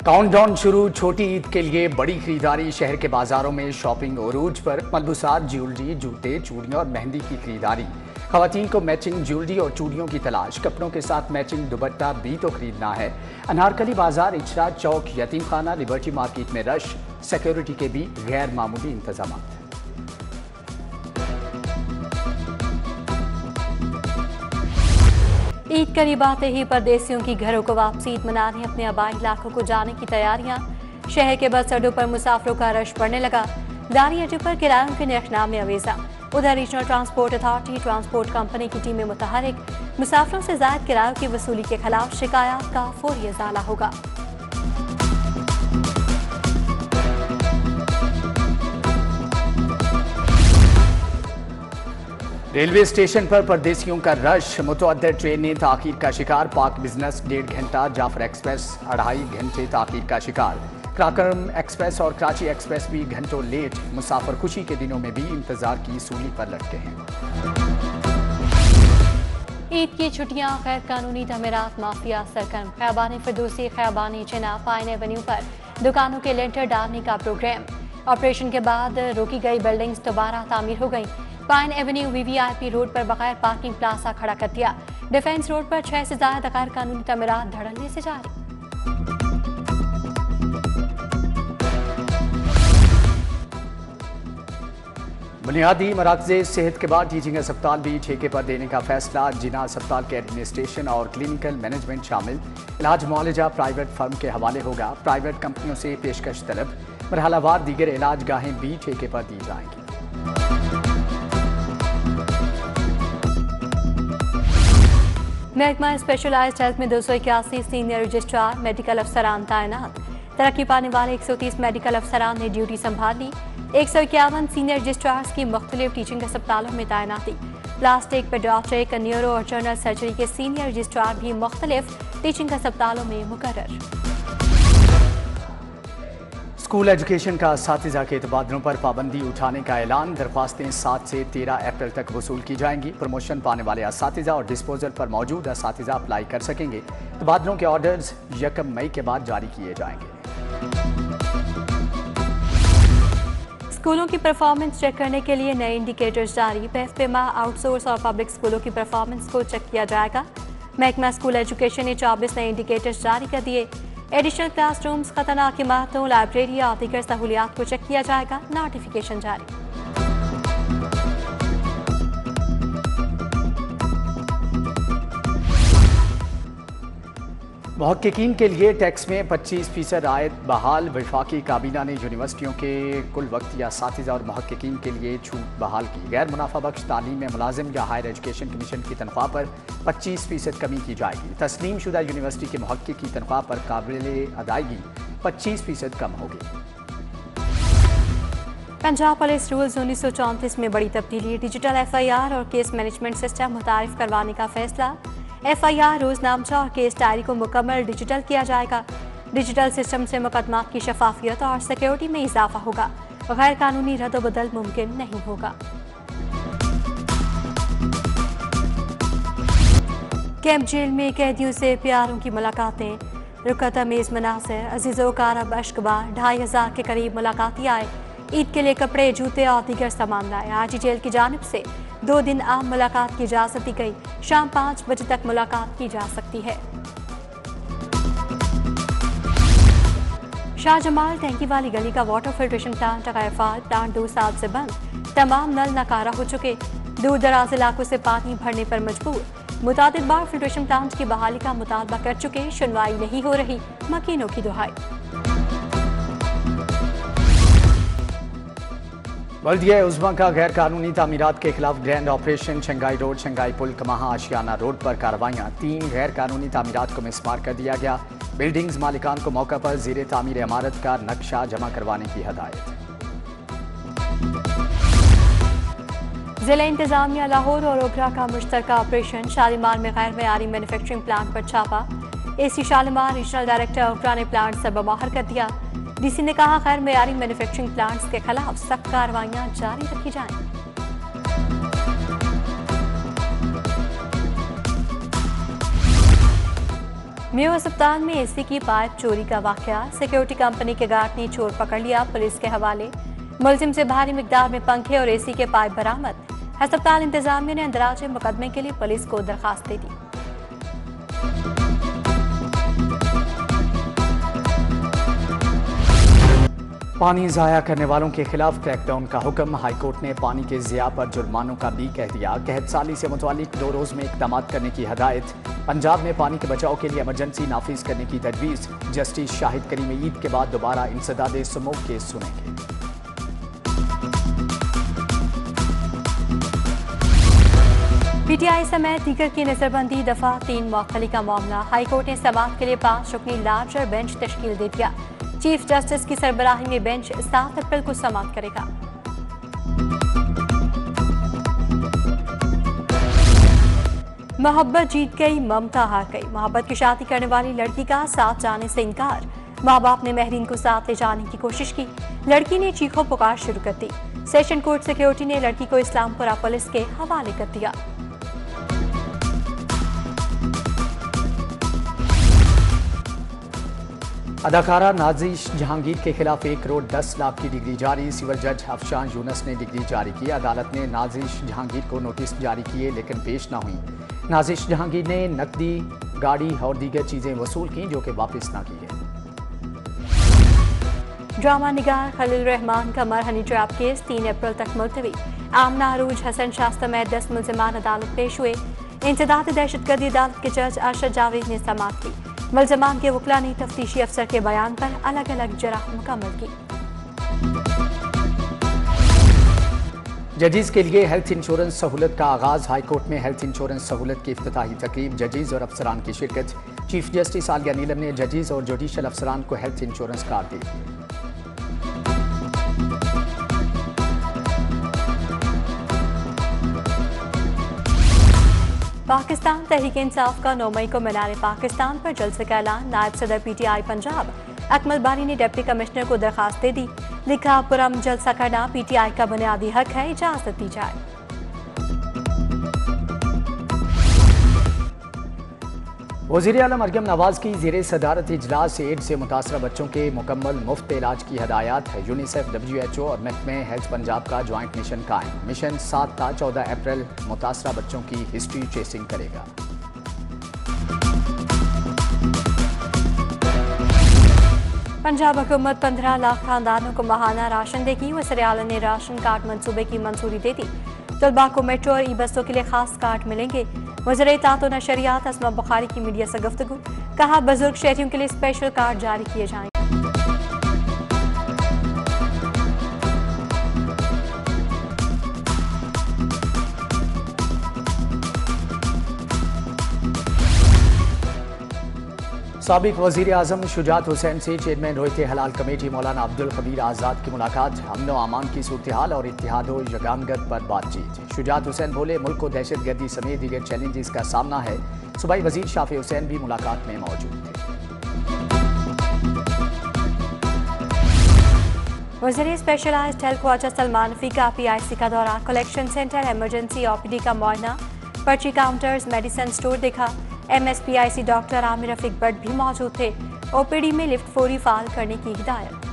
Countdown शुरू, छोटी ईद के लिए बड़ी खरीदारी। शहर के बाजारों में शॉपिंग उरूज पर। मलबूसात, ज्वेलरी, जूते, चूड़ियां और मेहंदी की खरीदारी। खवातीन को मैचिंग ज्वेलरी और चूड़ियों की तलाश। कपड़ों के साथ मैचिंग दुपट्टा भी तो खरीदना है। अनारकली बाजार, इचरा चौक, यतीम खाना, लिबर्टी मार्केट में रश। सिक्योरिटी के भी गैर मामूली इंतजाम। ईद करीब आते ही परदेसियों की घरों को वापसी, ईद मनाने अपने आबाई इलाकों को जाने की तैयारियां। शहर के बस अड्डों पर मुसाफिरों का रश बढ़ने लगा। दारी अड्डे पर किरायों के नरखनामे अवेजा। उधर regional transport authority transport company की टीमें मुतहरिक। मुसाफिरों से जायद किरायों की वसूली के खिलाफ शिकायत का फौरी इजाला होगा। रेलवे स्टेशन पर परदेसियों का रश। मुतअद्दिद ट्रेनें ताखीर का शिकार। पाक बिजनेस 1.5 घंटा, जाफर एक्सप्रेस 2.5 घंटे ताखीर का शिकार। कराकरम एक्सप्रेस और कराची एक्सप्रेस भी घंटों लेट। मुसाफिर खुशी के दिनों में भी इंतजार की सूली पर लटके हैं। ईद की छुट्टियां, गैर कानूनी तमीरात माफिया सरगर्म। खयाबान फिरदौसी, खयाबान चिना, पाइन एवेन्यू पर दुकानों के लेंटर डालने का प्रोग्राम। ऑपरेशन के बाद रोकी गई बिल्डिंग्स दोबारा तामीर हो गई। पाइन एवेन्यू VVIP रोड पर बगैर पार्किंग प्लाजा खड़ा कर दिया। डिफेंस रोड पर 6 से ज्यादा गैर कानूनी तमीरात धड़ल्ले से जारी। बुनियादी मराकज़े सेहत के बाद टीचिंग अस्पताल भी ठेके पर देने का फैसला। जिना अस्पताल के एडमिनिस्ट्रेशन और क्लिनिकल मैनेजमेंट शामिल। इलाज मुआलजा प्राइवेट फर्म के हवाले होगा। प्राइवेट कंपनियों से पेशकश तलब। मरहलावार दीगर इलाज गाहें भी ठेके पर दी जाएंगी। महकमा स्पेशलाइज्ड हेल्थ में 281 सीनियर रजिस्ट्रार मेडिकल अफसरान तैनात। तरक्की पाने वाले 130 मेडिकल अफसरान ने ड्यूटी संभाली। 151 सीनियर रजिस्ट्रार्स की मुख्तलिफ टीचिंग अस्पतालों में तैनाती। प्लास्टिक, पेडियाट्रिक, न्यूरो और जनरल सर्जरी के सीनियर रजिस्ट्रार भी मुख्तलिफ टीचिंग अस्पतालों में मुकर्रर। स्कूल एजुकेशन का असातिज़ा के तबादलों पर पाबंदी उठाने का ऐलान। दरख्वास्तें 7 से 13 अप्रैल तक वसूल की जाएंगी। प्रमोशन पाने वाले असातिज़ा और डिस्पोजल पर मौजूद असातिज़ा अप्लाई कर सकेंगे। तबादलों के ऑर्डर्स 1 मई के बाद जारी किए जाएंगे। स्कूलों की परफॉर्मेंस चेक करने के लिए नए इंडिकेटर्स जारी। पेमा आउटसोर्स और पब्लिक स्कूलों की परफॉर्मेंस को चेक किया जाएगा। महकमा स्कूल एजुकेशन ने 24 नए इंडिकेटर्स जारी कर दिए। एडिशनल क्लासरूम्स, खतरनाक इमारतों, लाइब्रेरी और दीगर सहूलियात को चेक किया जाएगा। नोटिफिकेशन जारी। मुहक्किकीन के लिए टैक्स में 25% आयत बहाल। वफाकी काबीना ने यूनिवर्सिटियों के कुल वक्ती असातिज़ा और मुहक्किकीन के लिए छूट बहाल की। गैर मुनाफा बख्श तालीम में मुलाजिम या हायर एजुकेशन कमीशन की तनख्वाह पर 25% कमी की जाएगी। तस्लीम शुदा यूनिवर्सिटी के मुहक्किक की तनख्वाह पर काबिल अदायगी 25% कम होगी। पंजाब पुलिस रूल्स 1934 में बड़ी तब्दीली। डिजिटल FIR और केस मैनेजमेंट सिस्टम मुतारिफ करवाने का फैसला। FIR, रोजनामचा और केस डायरी को मुकम्मल डिजिटल किया जाएगा। डिजिटल सिस्टम से मुकदमात की शफाफियत और सिक्योरिटी में इजाफा होगा। गैर कानूनी रद्द-ओ-बदल मुमकिन नहीं होगा। कैंप जेल में कैदियों से प्यारों की मुलाकातें। रुकत अमेज मनासिर। अजीज़ो कारब अश्कबार 2500 के करीब मुलाकाती आए। ईद के लिए कपड़े, जूते और दीगर सामान लाए। आजी जेल की जानिब से 2 दिन आम मुलाकात की इजाजत दी गई। शाम 5 बजे तक मुलाकात की जा सकती है। शाहजमाल टैंकी वाली गली का वाटर फिल्ट्रेशन प्लांट गैरफाल। प्लांट 2 साल से बंद। तमाम नल नाकारा हो चुके। दूर दराज इलाकों से पानी भरने पर मजबूर। मुतादिद बार फिल्ट्रेशन प्लांट की बहाली का मुतालबा कर चुके। सुनवाई नहीं हो रही। मकीनों की दुहाई। बल्दिया उज़्मा का गैर कानूनी तामीरात के खिलाफ grand operation. Shanghai road, Shanghai पुल, कमाहा आशियाना रोड पर कार्रवाइयाँ। 3 गैर कानूनी तामीरात को मिसमार कर दिया गया। बिल्डिंग्स मालिकान को मौका पर ज़ेरे तामीर इमारत का नक्शा जमा करवाने की हदायत। जिला इंतजामिया लाहौर और ओगरा का मुश्तरका ऑपरेशन। शालीमार में गैर मयारी मैन्युफैक्चरिंग प्लांट पर छापा। AC शालीमार रीजनल डायरेक्टर ओगरा ने प्लांट से बबाहर कर दिया। DC ने कहा गैर मयारी मैन्युफैक्चरिंग प्लांट्स के खिलाफ सख्त कार्रवाइयां जारी रखी जाएं। म्यू अस्पताल में एसी की पाइप चोरी का वाकया, सिक्योरिटी कंपनी के गार्ड ने चोर पकड़ लिया, पुलिस के हवाले। मुलजिम से भारी मिकदार में पंखे और एसी के पाइप बरामद। अस्पताल इंतजामिया ने अंदराजे मुकदमे के लिए पुलिस को दरखास्त दे दी। पानी ज़ाया करने वालों के खिलाफ क्रैकडाउन का हुक्म। हाईकोर्ट ने पानी के ज़िया पर जुर्मानों का भी कह दिया। कहत साली से मुतालिक 2 रोज़ में इक़दाम करने की हदायत। पंजाब में पानी के बचाव के लिए इमरजेंसी नाफिज करने की तजवीज़। जस्टिस शाहिद करीम ईद के बाद दोबारा इंसदाद सुमो केस सुनेंगे। पीटीआई समेत दीगर की नजरबंदी, दफा 3 मुअक्खली का मामला। हाईकोर्ट ने समाअत के लिए 5 रुकनी लार्जर बेंच तश्कील दे दिया। चीफ जस्टिस की सरबराही में बेंच 7 अप्रैल को समाअत करेगा। मोहब्बत जीत गई, ममता हार गई। मोहब्बत की शादी करने वाली लड़की का साथ जाने से इनकार। माँ बाप ने महरीन को साथ ले जाने की कोशिश की। लड़की ने चीखों पुकार शुरू कर दी। सेशन कोर्ट सिक्योरिटी ने लड़की को इस्लामपुरा पुलिस के हवाले कर दिया। अदाकारा नाजिश जहांगीर के खिलाफ 1 करोड़ 10 लाख की डिग्री जारी। सिविल जज अफशान यूनस ने डिग्री जारी की। अदालत ने नाजिश जहांगीर को नोटिस जारी किए लेकिन पेश न हुई। नाजिश जहांगीर ने नकदी, गाड़ी और दीगर चीजें वसूल की जो कि वापस न की है। ड्रामा निगार खलील रहमान का मरहनी ट्रैप केस 3 अप्रैल तक मुलतवी। आमना अरूज, हसन शाह समेत 10 मुलजिमान अदालत पेश हुए। इंसदाद दहशतगर्दी अदालत के जज अरशद जावेद ने समाअत की। मुलजमान के वकला ने तफ्तीशी अफसर के बयान पर अलग अलग जराह मुकम्मल की। जजीज के लिए हेल्थ इंश्योरेंस सहूलत का आगाज। हाईकोर्ट में हेल्थ इंश्योरेंस सहूलत की इफ्तिताही तकरीब, जजीज और अफसरान की शिरकत। चीफ जस्टिस आलिया नीलम ने जजीज और जुडिशल अफसरान को हेल्थ इंश्योरेंस कार्ड दी। पाकिस्तान तहरीक इंसाफ का 9 मई को मीनार पाकिस्तान पर जलसे का ऐलान। नायब सदर पीटीआई पंजाब अकमल बारी ने डिप्टी कमिश्नर को दरखास्त दे दी। लिखा, पुरम जलसा करना पीटीआई का बुनियादी हक है, इजाजत दी जाए। वज़ीर आलम मरियम नवाज की ज़ेरे सदारत इजलास एड्स से मुतासरा बच्चों के मुकम्मल मुफ्त इलाज की हदायत है। यूनिसेफ, WHO और महकमे हेल्थ पंजाब का ज्वाइंट मिशन कायम। मिशन 7 ता 14 अप्रैल मुतासरा बच्चों की हिस्ट्री चेसिंग करेगा। पंजाब हुकूमत 15 लाख खानदानों को माहाना राशन देगी। वज़ीर आला ने राशन कार्ड मंसूबे की मंजूरी दे दी। तलबा को मेट्रो और ई बसों के लिए खास कार्ड मिलेंगे। वज़ीर इत्ताअत व नशरियात अस्मा बुखारी की मीडिया से गुफ्तगू। कहा, बुजुर्ग शहरियों के लिए स्पेशल कार्ड जारी किए जाएंगे। साबिक वज़ीर आज़म शुजात हुसैन से चेयरमैन रोयते हलाल कमेटी मौलाना अब्दुल खबीर आज़ाद की मुलाकात। अमन व अमान की सूरत हाल और इत्तेहाद व यगानगत पर बातचीत। शुजात हुसैन बोले, मुल्क को दहशत गर्दी समेत दीगर चैलेंजेस का सामना है। सूबाई वज़ीर शाफी हुसैन भी मुलाकात में मौजूद थे। वज़ीर स्पेशलाइज्ड हेल्थ ख्वाजा सलमान रफ़ी का PIC का दौरा। कलेक्शन सेंटर, इमरजेंसी OPD का मुआयना, पर्ची काउंटर्स, मेडिसिन स्टोर देखा। MSPIC डॉक्टर आमिर रफीक भट्ट भी मौजूद थे। OPD में लिफ्ट फौरी फाल करने की हिदायत।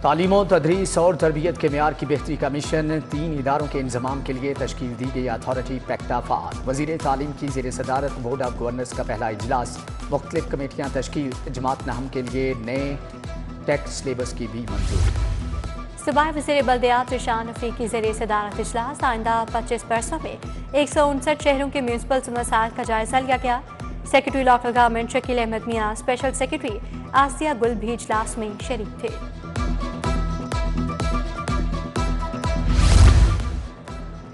तालीम व तदरीस और तरबियत के मेयार की बेहतरी का मिशन। 3 इदारों के इंजमाम के लिए तश्कील दी गई अथॉरिटी पैक्टा फाल। वज़ीर तालीम की ज़ेर सदारत बोर्ड ऑफ गवर्नर्स का पहला इजलास। मुख्तलिफ कमेटियाँ तश्कील। जमात नहम के लिए नए टेक्स्ट सिलेबस की भी मंजूरी। सूबाई वज़ीर बल्दियात रिशान रफ़ी की ज़ेर सदारत इजलास। आइंदा 25 बरसों में 159 शहरों के म्यूनसिपल मसाइल का जायजा लिया गया। Secretary local government Shakeel Ahmed Miyan, special secretary आसिया गुल भी इजलास में शरीक थे।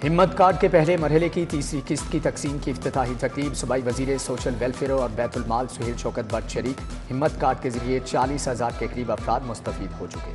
हिम्मत कार्ड के पहले मरहले की तीसरी किस्त की तकसीम की इफ्तिताही तकरीब। सूबाई वज़ीर सोशल वेलफेयर और बैतुल माल सुहेल शौकत भट्ट शरीक। हिम्मत कार्ड के जरिए 40,000 के करीब अफराद मुस्तफीद हो चुके।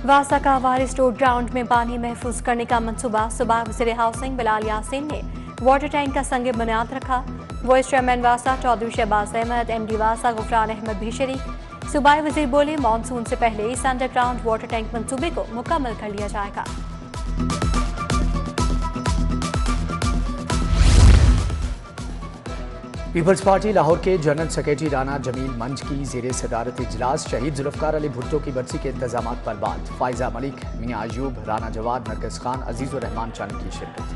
वासा का वारिस रोड ग्राउंड में पानी महफूज करने का मंसूबा। सूबाई वज़ीर हाउसिंग बिलाल यासीन ने वाटर टैंक का संग बुनियाद रखा। वाइस चेयरमैन वासा चौधरी शहबाज अहमद, MD वासा गुफरान अहमद भी शरीक। सूबाई वजीर बोले, मानसून से पहले इस अंडरग्राउंड वाटर टैंक मंसूबे को मुकम्मल कर लिया जाएगा। पीपल्स पार्टी लाहौर के जनरल सेक्रेटरी राना जमील मंच की ज़ेरे सदारत इजलास शहीद जुल्फ़कार अली भुट्टो की बरसी के इंतजाम पर बात। फायजा मलिक, मियां अयूब, राना जवाद, नरगिस खान, अजीज़ुर रहमान चंद की शिरकत।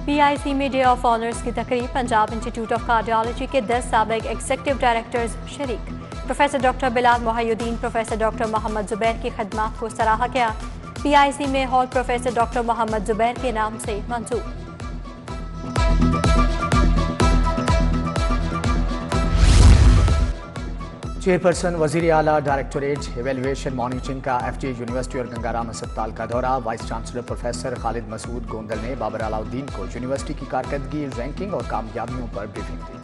PIC में डे ऑफ ऑनर्स की तकरीब। पंजाब इंस्टीट्यूट ऑफ कार्डियोलॉजी के 10 साबिक एग्जीक्यूटिव डायरेक्टर्स शरीक। Professor doctor Bilal Mohiuddin, professor doctor Mohammad Zubair की खदमात को सराहा गया। PIC में hall professor doctor Mohammad Zubair के नाम से मंसूब। चेयरपर्सन वजीर आला डायरेक्टोरेट एवेल्युएशन मॉनिटरिंग का FJ यूनिवर्सिटी और गंगाराम अस्पताल का दौरा। Vice chancellor professor Khalid Masood Gondal ने बाबर अलाउद्दीन को यूनिवर्सिटी की कारकर्दगी, रैंकिंग और कामयाबियों पर ब्रीफिंग दी।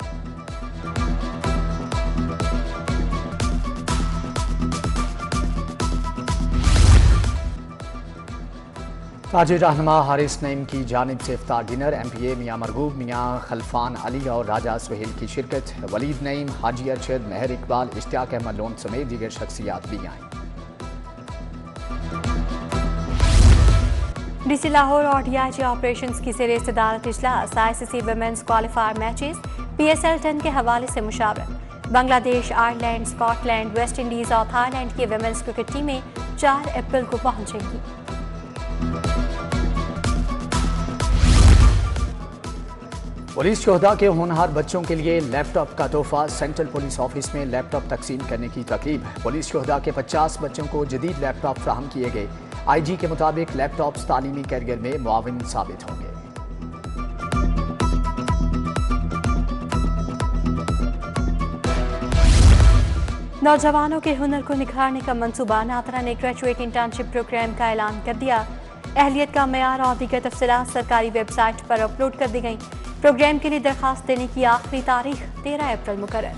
ताजिर रहनुमा हारिस नईम की जानिब से इफ्तार डिनर। MPA मियां मरगूब, मियां खलफान अली और राजा सुहेल की शिरकत। वलीद नईम, हाजी अरशद, मेहर इकबाल, इश्तियाक अहमद लोन समेत दीगर शख्सियात भी आईं। DC लाहौर और DIG ऑपरेशंस की ज़ेरे सदारत इजलास। ICC women's qualifier matches PSL 10 के हवाले से मुशावरत। Bangladesh, Ireland, Scotland, West Indies और थाईलैंड की वुमेन्स क्रिकेट टीमें 4 अप्रैल को पहुंचेंगी। पुलिस शोहदा के होनहार बच्चों के लिए लैपटॉप का तोहफा। सेंट्रल पुलिस ऑफिस में लैपटॉप तकसीम करने की तकरीब। पुलिस शोहदा के 50 बच्चों को जदीद लैपटॉप फ्राहम किए गए। IG के मुताबिक लैपटॉप तालीमी कैरियर में मुआविन साबित होंगे। नौजवानों के हुनर को निखारने का मंसूबा। नातरा ने ग्रेजुएट इंटर्नशिप प्रोग्राम का ऐलान कर दिया। अहलियत का मेयार और दीगर तफसीलात सरकारी वेबसाइट पर अपलोड कर दी गई। प्रोग्राम के लिए दरखास्त देने की आखिरी तारीख 13 अप्रैल मुकर्रर।